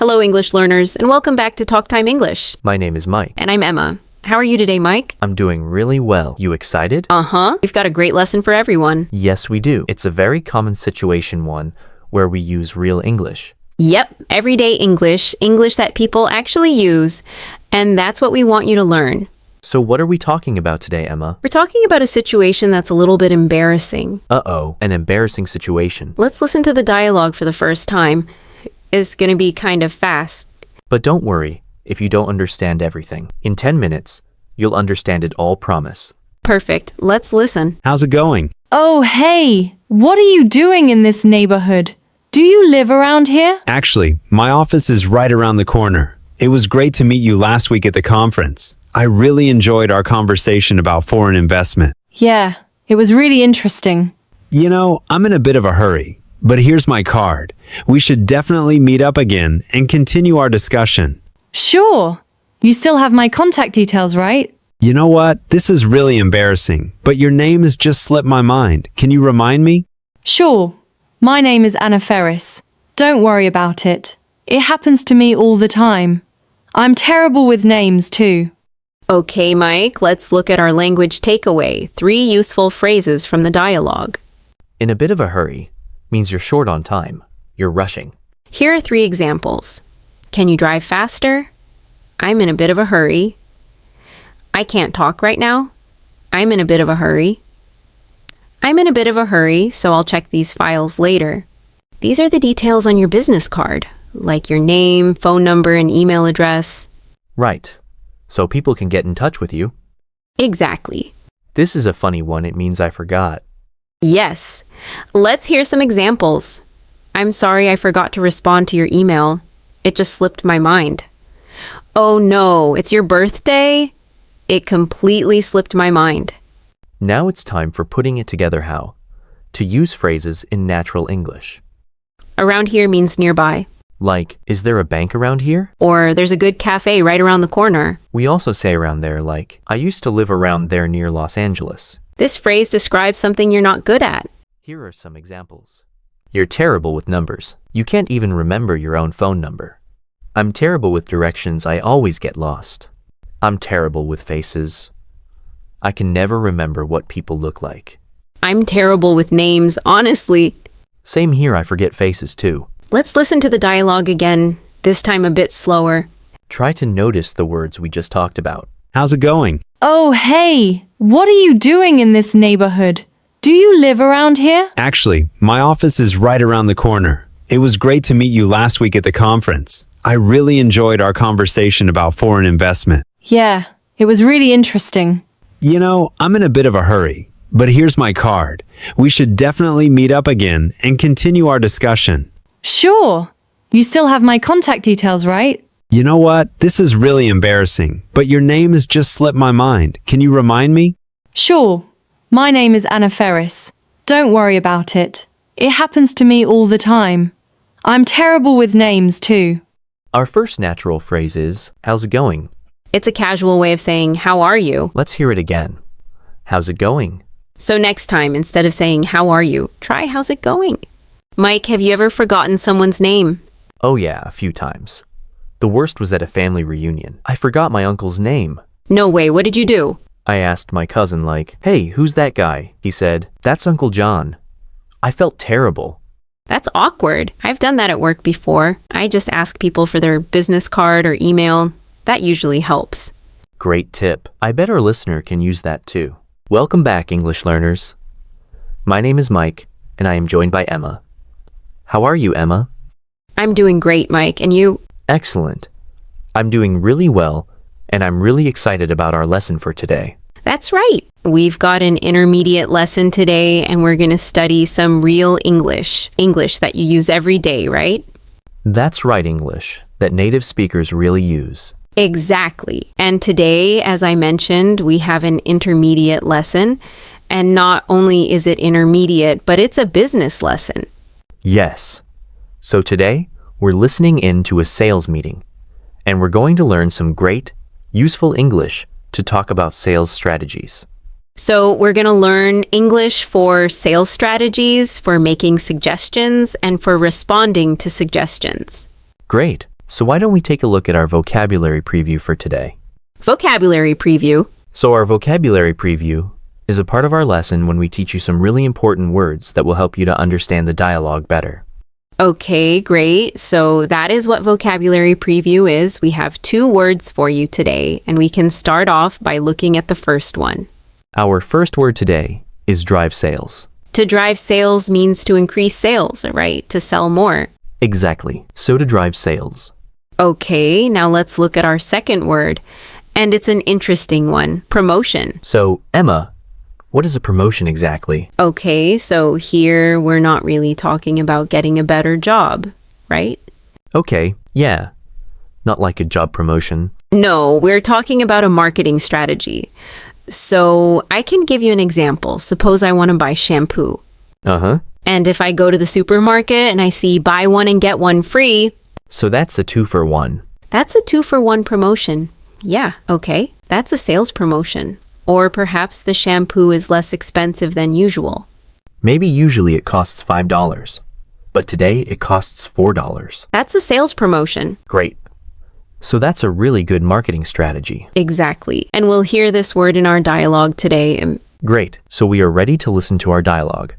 Hello, English learners, and welcome back to Talk Time English. My name is Mike. And I'm Emma. How are you today, Mike? I'm doing really well. You excited? Uh-huh. We've got a great lesson for everyone. Yes, we do. It's a very common situation one where we use real English. Yep, everyday English, English that people actually use, and that's what we want you to learn. So what are we talking about today, Emma? We're talking about a situation that's a little bit embarrassing. Uh-oh, an embarrassing situation. Let's listen to the dialogue for the first time. It's going to be kind of fast. But don't worry if you don't understand everything. In 10 minutes, you'll understand it all, promise. Perfect. Let's listen. How's it going? Oh, hey, what are you doing in this neighborhood? Do you live around here? Actually, my office is right around the corner. It was great to meet you last week at the conference. I really enjoyed our conversation about foreign investment. Yeah, it was really interesting. You know, I'm in a bit of a hurry, but here's my card. We should definitely meet up again and continue our discussion. Sure. You still have my contact details, right? You know what? This is really embarrassing, but your name has just slipped my mind. Can you remind me? Sure. My name is Anna Ferris. Don't worry about it. It happens to me all the time. I'm terrible with names too. Okay, Mike, let's look at our language takeaway. 3 useful phrases from the dialogue. In a bit of a hurry means you're short on time. You're rushing. Here are 3 examples. Can you drive faster? I'm in a bit of a hurry. I can't talk right now. I'm in a bit of a hurry. I'm in a bit of a hurry, so I'll check these files later. These are the details on your business card, like your name, phone number, and email address. Right. So people can get in touch with you. Exactly. This is a funny one. It means I forgot. Yes. Let's hear some examples. I'm sorry I forgot to respond to your email. It just slipped my mind. Oh no, it's your birthday? It completely slipped my mind. Now it's time for putting it together how to use phrases in natural English. Around here means nearby. Like, is there a bank around here? Or there's a good cafe right around the corner. We also say around there like, I used to live around there near Los Angeles. This phrase describes something you're not good at. Here are some examples. You're terrible with numbers. You can't even remember your own phone number. I'm terrible with directions. I always get lost. I'm terrible with faces. I can never remember what people look like. I'm terrible with names, honestly. Same here, I forget faces too. Let's listen to the dialogue again, this time a bit slower. Try to notice the words we just talked about. How's it going? Oh, hey, what are you doing in this neighborhood? Do you live around here? Actually, my office is right around the corner. It was great to meet you last week at the conference. I really enjoyed our conversation about foreign investment. Yeah, it was really interesting. You know, I'm in a bit of a hurry, but here's my card. We should definitely meet up again and continue our discussion. Sure. You still have my contact details, right? You know what? This is really embarrassing, but your name has just slipped my mind. Can you remind me? Sure. My name is Anna Ferris. Don't worry about it. It happens to me all the time. I'm terrible with names too. Our first natural phrase is, how's it going? It's a casual way of saying, how are you? Let's hear it again. How's it going? So next time, instead of saying, how are you, try how's it going? Mike, have you ever forgotten someone's name? Oh yeah, a few times. The worst was at a family reunion. I forgot my uncle's name. No way, what did you do? I asked my cousin like, hey, who's that guy? He said, that's Uncle John. I felt terrible. That's awkward. I've done that at work before. I just ask people for their business card or email. That usually helps. Great tip. I bet our listener can use that too. Welcome back, English learners. My name is Mike, and I am joined by Emma. How are you, Emma? I'm doing great, Mike, and you? Excellent. I'm doing really well, and I'm really excited about our lesson for today. That's right. We've got an intermediate lesson today, and we're going to study some real English. English that you use every day, right? That's right, English that native speakers really use. Exactly. And today, as I mentioned, we have an intermediate lesson. And not only is it intermediate, but it's a business lesson. Yes. So today, we're listening in to a sales meeting, and we're going to learn some great, useful English to talk about sales strategies. So we're going to learn English for sales strategies, for making suggestions, and for responding to suggestions. Great. So why don't we take a look at our vocabulary preview for today? Vocabulary preview. So our vocabulary preview is a part of our lesson when we teach you some really important words that will help you to understand the dialogue better. Okay, great. So that is what vocabulary preview is. We have 2 words for you today, and we can start off by looking at the first one. Our first word today is drive sales. To drive sales means to increase sales, right? To sell more. Exactly. So to drive sales. Okay, now let's look at our second word. And it's an interesting one, promotion. So, Emma, what is a promotion exactly? Okay, so here we're not really talking about getting a better job, right? Okay, yeah. Not like a job promotion. No, we're talking about a marketing strategy. So I can give you an example. Suppose I want to buy shampoo. Uh-huh. And if I go to the supermarket and I see buy one and get one free, So that's a 2-for-1. that's a 2-for-1 promotion. Yeah, okay. That's a sales promotion. Or perhaps the shampoo is less expensive than usual. Maybe usually it costs $5, but today it costs $4. That's a sales promotion. Great. So that's a really good marketing strategy. Exactly. And we'll hear this word in our dialogue today. Great. So we are ready to listen to our dialogue.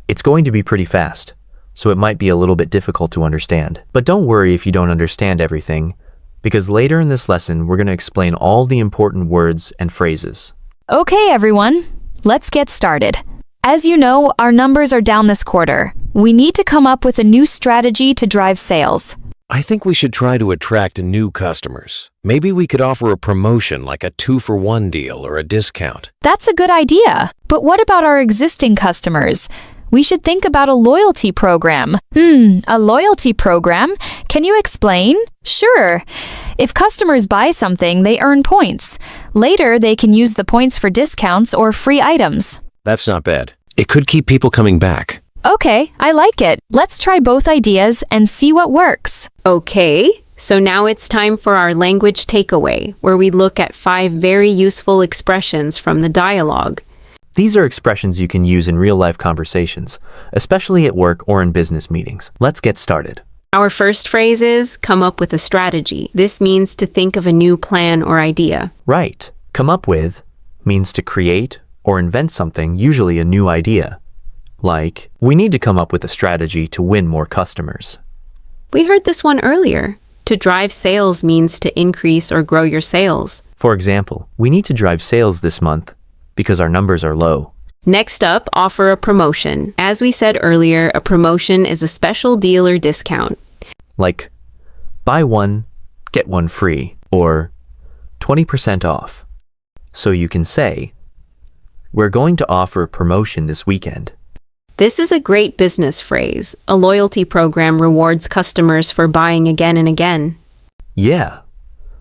It's going to be pretty fast, so it might be a little bit difficult to understand. But don't worry if you don't understand everything, because later in this lesson, we're going to explain all the important words and phrases. Okay, everyone, let's get started. As you know, our numbers are down this quarter. We need to come up with a new strategy to drive sales. I think we should try to attract new customers. Maybe we could offer a promotion like a 2-for-1 deal or a discount. That's a good idea. But what about our existing customers? We should think about a loyalty program. A loyalty program? Can you explain? Sure. If customers buy something, they earn points. Later, they can use the points for discounts or free items. That's not bad. It could keep people coming back. Okay, I like it. Let's try both ideas and see what works. Okay, so now it's time for our language takeaway, where we look at 5 very useful expressions from the dialogue. These are expressions you can use in real-life conversations, especially at work or in business meetings. Let's get started. Our first phrase is come up with a strategy. This means to think of a new plan or idea. Right. Come up with means to create or invent something, usually a new idea. Like, we need to come up with a strategy to win more customers. We heard this one earlier. To drive sales means to increase or grow your sales. For example, we need to drive sales this month because our numbers are low. Next up, offer a promotion. As we said earlier, a promotion is a special deal or discount. Like, buy one, get one free, or 20% off. So you can say, we're going to offer a promotion this weekend. This is a great business phrase. A loyalty program rewards customers for buying again and again. Yeah.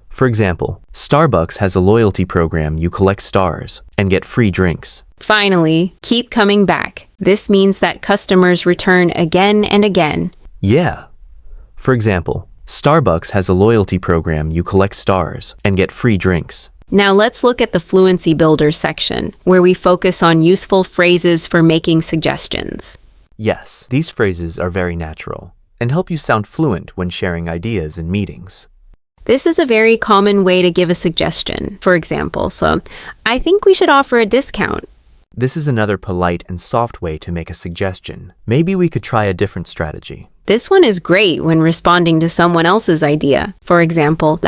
For example, Starbucks has a loyalty program. You collect stars and get free drinks. Finally, keep coming back. This means that customers return again and again. Yeah. For example, Starbucks has a loyalty program. You collect stars and get free drinks. Now let's look at the Fluency Builder section, where we focus on useful phrases for making suggestions. Yes, these phrases are very natural and help you sound fluent when sharing ideas in meetings. This is a very common way to give a suggestion. For example, I think we should offer a discount. This is another polite and soft way to make a suggestion. Maybe we could try a different strategy. This one is great when responding to someone else's idea. For example,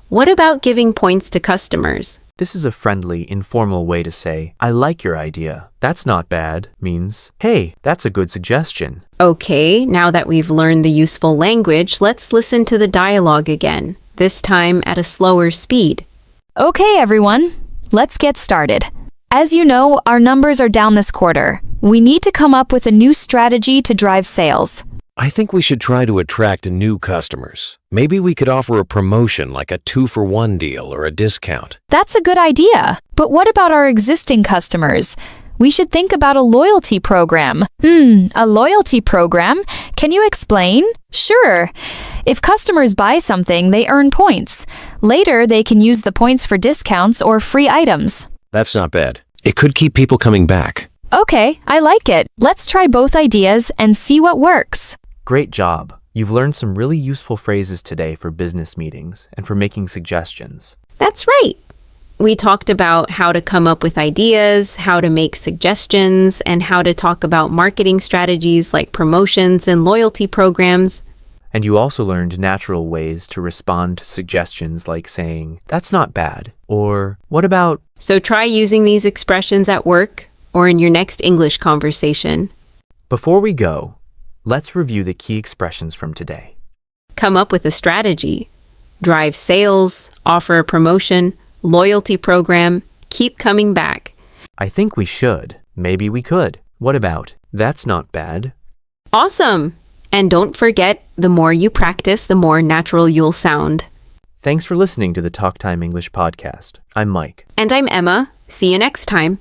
what about giving points to customers? This is a friendly, informal way to say, I like your idea. That's not bad, means, hey, that's a good suggestion. Okay, now that we've learned the useful language, let's listen to the dialogue again, this time at a slower speed. Okay, everyone, let's get started. As you know, our numbers are down this quarter. We need to come up with a new strategy to drive sales. I think we should try to attract new customers. Maybe we could offer a promotion like a 2-for-1 deal or a discount. That's a good idea. But what about our existing customers? We should think about a loyalty program. A loyalty program? Can you explain? Sure. If customers buy something, they earn points. Later, they can use the points for discounts or free items. That's not bad. It could keep people coming back. Okay, I like it. Let's try both ideas and see what works. Great job. You've learned some really useful phrases today for business meetings and for making suggestions. That's right. We talked about how to come up with ideas, how to make suggestions, and how to talk about marketing strategies like promotions and loyalty programs. And you also learned natural ways to respond to suggestions like saying, "That's not bad," or "What about?" So try using these expressions at work or in your next English conversation. Before we go, let's review the key expressions from today. Come up with a strategy. Drive sales, offer a promotion, loyalty program, keep coming back. I think we should. Maybe we could. What about? That's not bad. Awesome! And don't forget, the more you practice, the more natural you'll sound. Thanks for listening to the Talk Time English podcast. I'm Mike. And I'm Emma. See you next time.